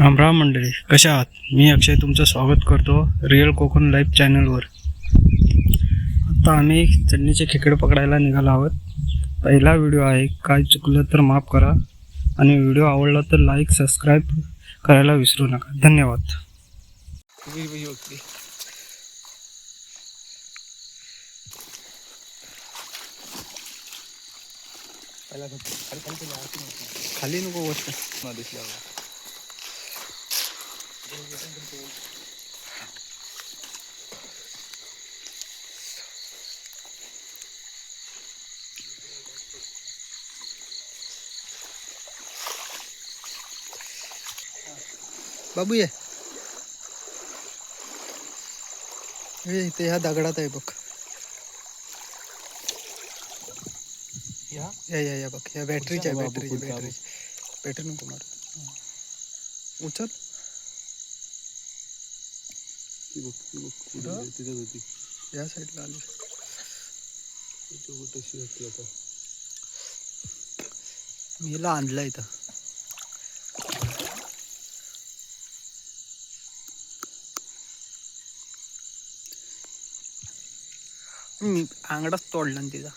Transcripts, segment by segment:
रामराम मंडळी, कशा आहात? मी अक्षय तुमचं स्वागत करतो रिअल कोकण लाईव्ह चॅनलवर. आता आम्ही चढणीचे खेकडे पकडायला निघालो आहोत. पहिला व्हिडिओ आहे, काय चुकलं तर माफ करा आणि व्हिडिओ आवडला तर लाईक सबस्क्राईब करायला विसरू नका. धन्यवाद. खाली नको वरती. बाबू ये इथे ह्या दगडात आहे बघ. या बघ, या बॅटरीच्या बॅटरी नको मार. उचल. या साईडला आली. मी हिला आणलं इथं. आंगडाच तोडला ना तिचा.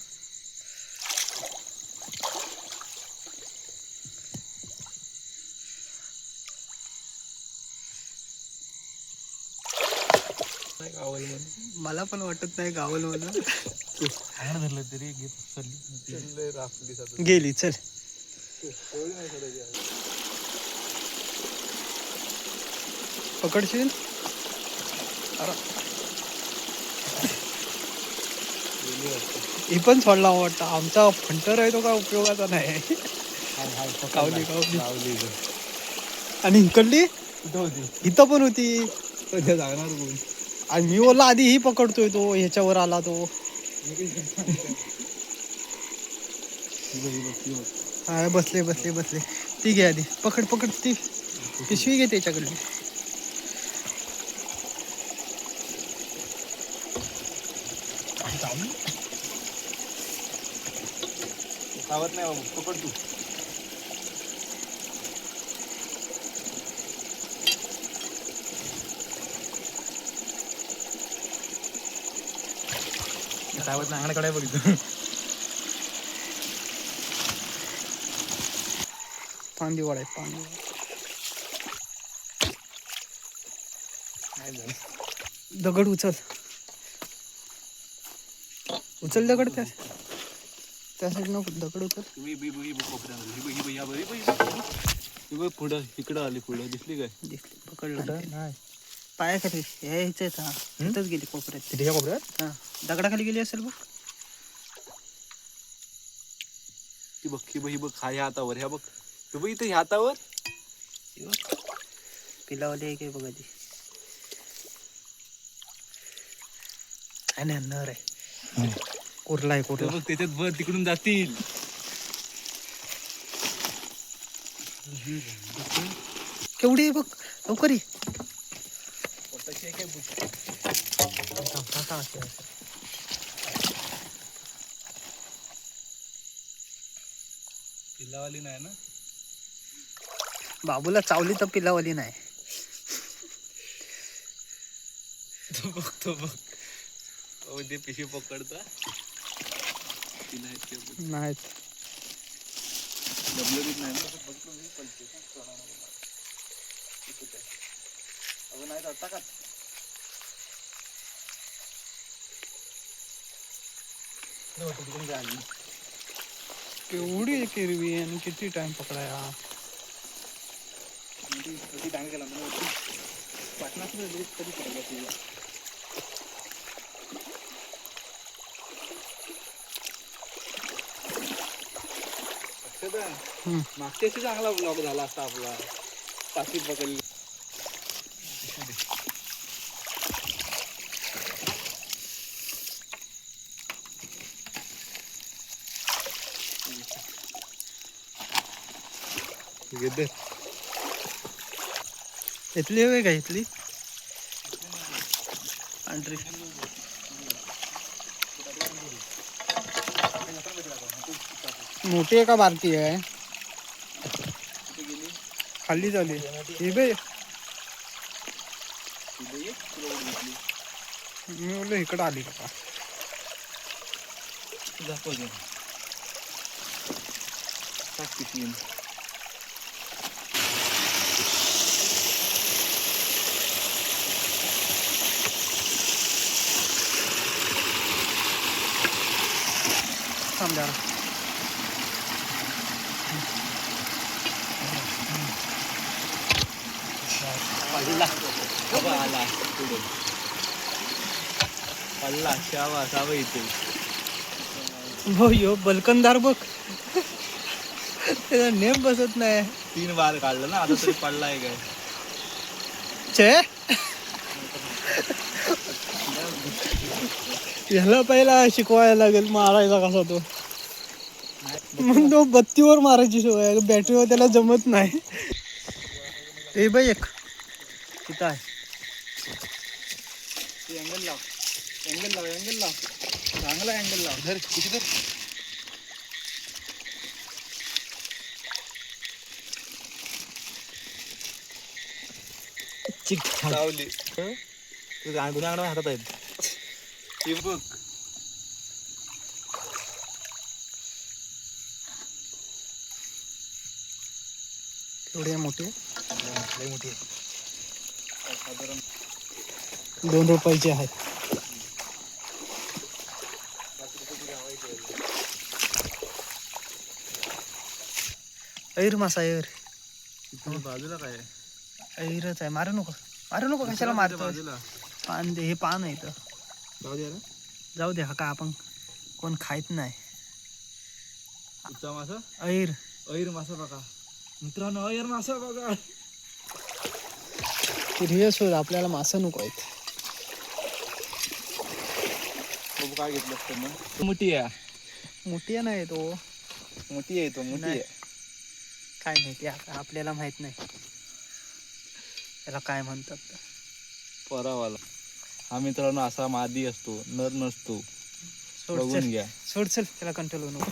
मला पण वाटत नाही गावल म्हणून. गेली. चल पकडशील. ही पण सोडला वाटतं. आमचा फंटर आहे तो काय उपयोगाचा नाही. कावली आणि इकडली इथं पण होती. आणि मी बोलला आधी ही पकडतोय, तो ह्याच्यावर आला तो. हा बसले. ती घे आधी. पकड ती पिशवी घे त्याच्याकडली. सावत नाही बाबू, पकड तू. सावत नाही, अंगणाकडे बघितलं. पांदिवाड आहे. दगड उचल दगड. त्या साईडनं दगड उचल. पुढं इकडं आली. पुढं दिसली काय? दिसली. पकडलं पायाखाली. ह्याच्या इथंच गेली कोपऱ्यात. कोपऱ्यात हा दगडाखाली गेली असेल बघ. ती बघ हा ह्या हातावर. ह्या बघ तू बघ इथं ह्या हातावर. पिलावाली आहे काय बघा ती. नाही नर आहे. कुर्ला आहे. बघ त्याच्यात वर तिकडून जातील. केवढी आहे बघ. लवकर ये. पिल्लावाली नाही ना. बाबूला चावली तर पिलावाली नाही. तो बघ ते पिशवी पकडता. नाहीत. डबलरीत नाही ना. नाही आता का केवढी किरवी आणि किती टाइम पकडाया. टाइम केला पाटणा कधी पकडला. मागच्या चांगला ब्लॉक झाला असता आपला. पाचवी पकडली. इथली हवी का? इथली पांढरी. मोठी आहे का बारकी आहे? खाली झाली हे बे. मी बोललो इकडं आली का. थांब जरा. हो यो बलकंदार बघ त्याचा नेम बसत नाही. 3 बार काढलं ना आता तरी पडलाय काय. छे ह्याला पहिला शिकवायला लागेल मारायचा कसा तो. मग तो बत्तीवर मारायची सवय बॅटरीवर त्याला जमत नाही. ए बाई एक तिथं आहे. अँगल लाव अँगल लाव अँगल लाव चांगला अँगल लाव. धर किती धर. चिक लावली गुन्हा हातात आहेत. हे बघ एवढे मोठे लय मोठी आहे. साधारण 2 रुपयाचे आहेत. ऐर मासा ऐर बाजूला काय आहे. ऐरच आहे. मारू नको मारू नको कशाला मारतो. बाजूला पान दे हे पान आहे इथं. जाऊ दे ना. जाऊ दे हा का आपण कोण खायत नाही. कुठचा मासा. ऐर ऐर मासा बघा मित्रांनो. ऐर मासा बघा. सिरियस होत आपल्याला मासा नको आहेत. काय घेतलं मग. मोठी आहे. मोठी नाही तो. मोठी आहे तो मोठी नाही. आहे. काय माहिती आपल्याला माहित नाही त्याला काय म्हणतात. परावाला हा मित्रांनो असा मादी असतो नर नसतो. सोड बघून चल घ्या. सोड चल त्याला कंट्रोल नको.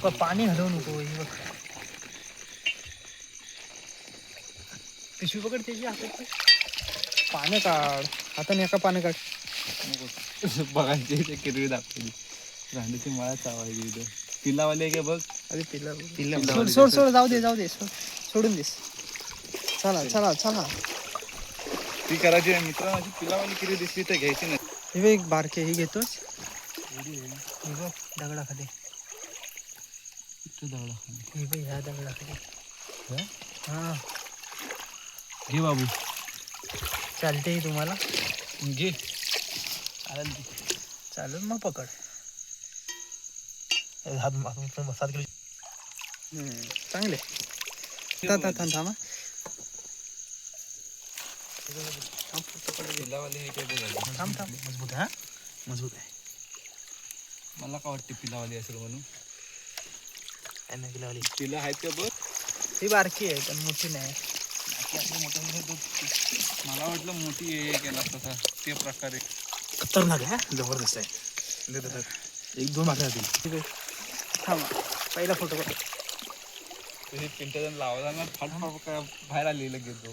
का पाणी हलवू नको. हे बघ पिशवी पकड त्याची हातात. पानं काढ हाताने एका पानं काढ. बघायची ते किरवी दाखवली. गांडीची माळा चावायची इथं. पिल्लावाले काय बघ. अरे तिला पिल्ला सोड सोड सोड जाऊ दे सोडून देस. चला चला चला. ती करायची मित्रांनो. पिल्लावाली किरी दिसली तर घ्यायची नाही. हे बघ एक बारके ही घेतोस. हे बघ दगडाखाली. हे बघ ह्या दगडाखाली. हा घे बाबू. चालते तुम्हाला. घे चालेल मग पकड. 7 किलो चांगले. थांबा. पिल्लावाले हे काय बघा. थांब मजबूत आहे. मजबूत आहे. मला काय वाटते पिल्लावाली असेल म्हणून. पिल्ला आहेत का बघ. ही बारकी आहे पण मोठी नाही. मला वाटलं मोठी हे केला तसा ते प्रकारे. खतरनाक आहे. जबरदस्त आहे. 1-2 भाकऱ्या होतील. थांबा पहिला फोटो बघ. तुझी पिंट्याजण लावला ना फाट काय बाहेर आलेलं घेतो.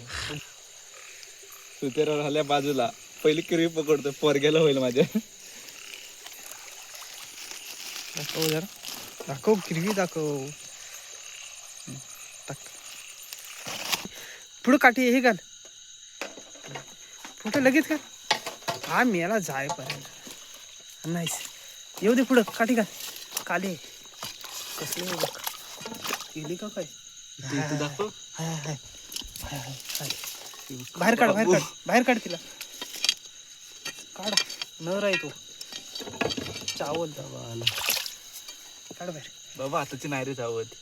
सुतेरा झाल्या बाजूला. पहिली किरवी पकडतो. पोरग्याला होईल माझ्या. दाखव जरा. दाखव किरवी दाखव. टाक पुढं काठी हे घाल. फोटो लगेच घाल. हा मेला जाय पर्यंत नाहीस. येऊ दे पुढं काठी घाल. काले कसले बघ केली का काय. दाखव. बाहेर काढ बाहेर काढ तिला काढ. नर आहे तो चावल काढ बाहेर. बाबा आताची नाही रे चावत.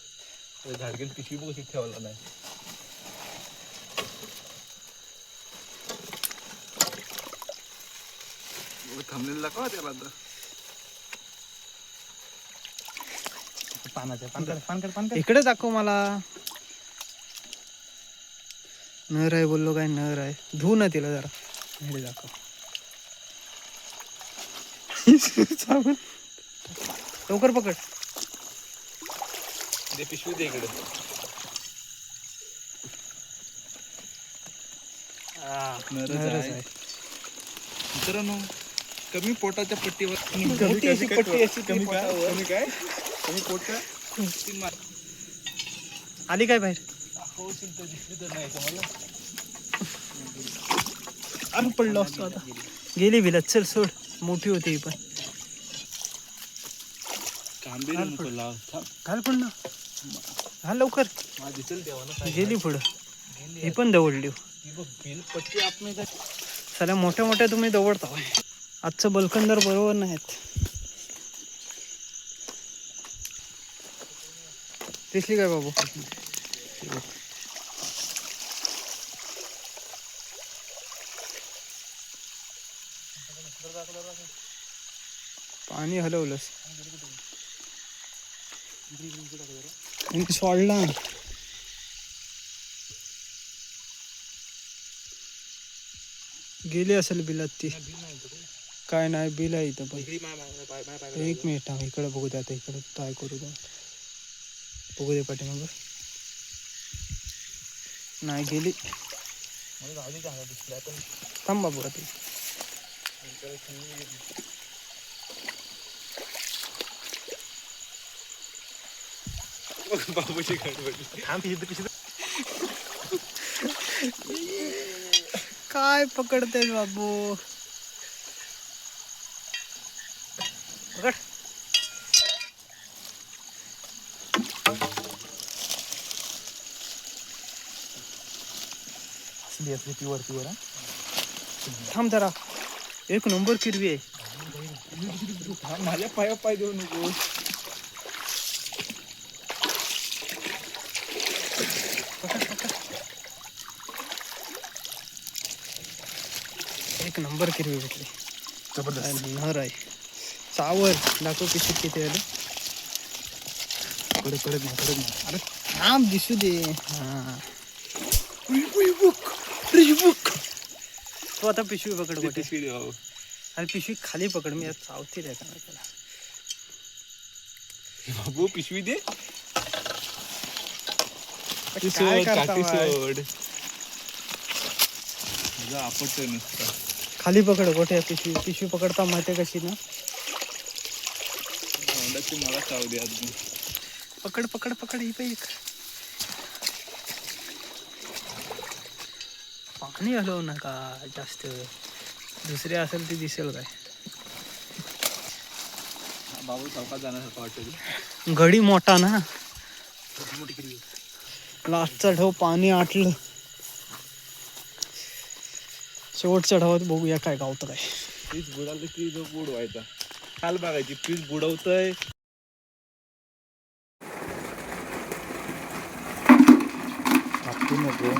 झाडगेल पिशवी बघ कशी ठेवला नाही. थांबलेलं दाखवा त्याला आता. पानकड इकडे दाखव मला. नर आहे बोललो काय. नर आहे. धू ना तिला जरा. इकडे दाखव. लवकर पकड. दे पिशवी दे इकडे. नरच आहे. मित्रांनो कमी पोटाच्या पट्टीवर मोठी अशी पट्टी अशी कमी काय कमी पोट का तीन मार आली काय बाहेर? दाखवशील तर दिसली तर नाही मला. अरे पडलो असतो आता. गेली भिलत, चल सोड. मोठी होती ही पण. गांभीर्य नको लाव. घाल पण ना, घाल लवकर. मला दिसेल देवाला. गेली पुढं. ही पण दवडली. बिल पट्टी आपण सगळ्या मोठ्या मोठ्या तुम्ही दवडता. आजचं बलकंदर बरोबर नाहीत. दिसली काय बाबू? पाणी हलवलंस सोडला. गेली असेल बिलात ती. काय नाही बिल आहे इथं पण. एक मिनिट थांब, इकडे बघू द्या. आता इकडे ट्राय करू द्या. बघू दे पाठीमागं. नाही गेली. थांब बाबू आता. बाबूची गडबड. काय पकडते बाबू? पकड. असली ती वरती वर. थांब जरा. एक नंबर किरवी आहे. माझ्या पाया पाय देऊ नको. एक नंबर किरवी भेटली. जबरदस्त. नर आहे. सावर दाखव पिशवीत किती आले. कडक नाही. अरे थांब, दिसू दे. हा तू आता पिशवी पकड. कुठे? पिशवी दे बाबू. अरे पिशवी खाली पकड. मी चावती रे का त्याला. बाबू पिशवी दे. काय करता बाय? सोड. आपटतोय नुसता. खाली पकड. कुठे पिशवी? पिशवी पकडता माहिती कशी ना. मला चाव दे अजून. पकड पकड पकड. ही पण एक. पाणी हलवू नका जास्त. दुसरी असेल ती दिसेल काय. बाबू चौकात जाण्यासारखं वाटेल. गडी मोठा ना. लास्टचा ढव पाणी आटलं. शेवटच्या ढवात बघूया काय गावतं काय. पीस बुडालं की जो बुडवायचा. खाल बघायची पीस बुडवतय. आपू नको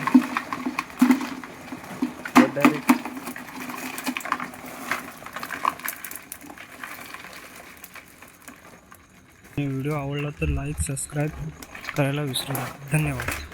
डायरेक्ट. व्हिडिओ आवडला तर लाईक सबस्क्राईब करायला विसरू नका. धन्यवाद.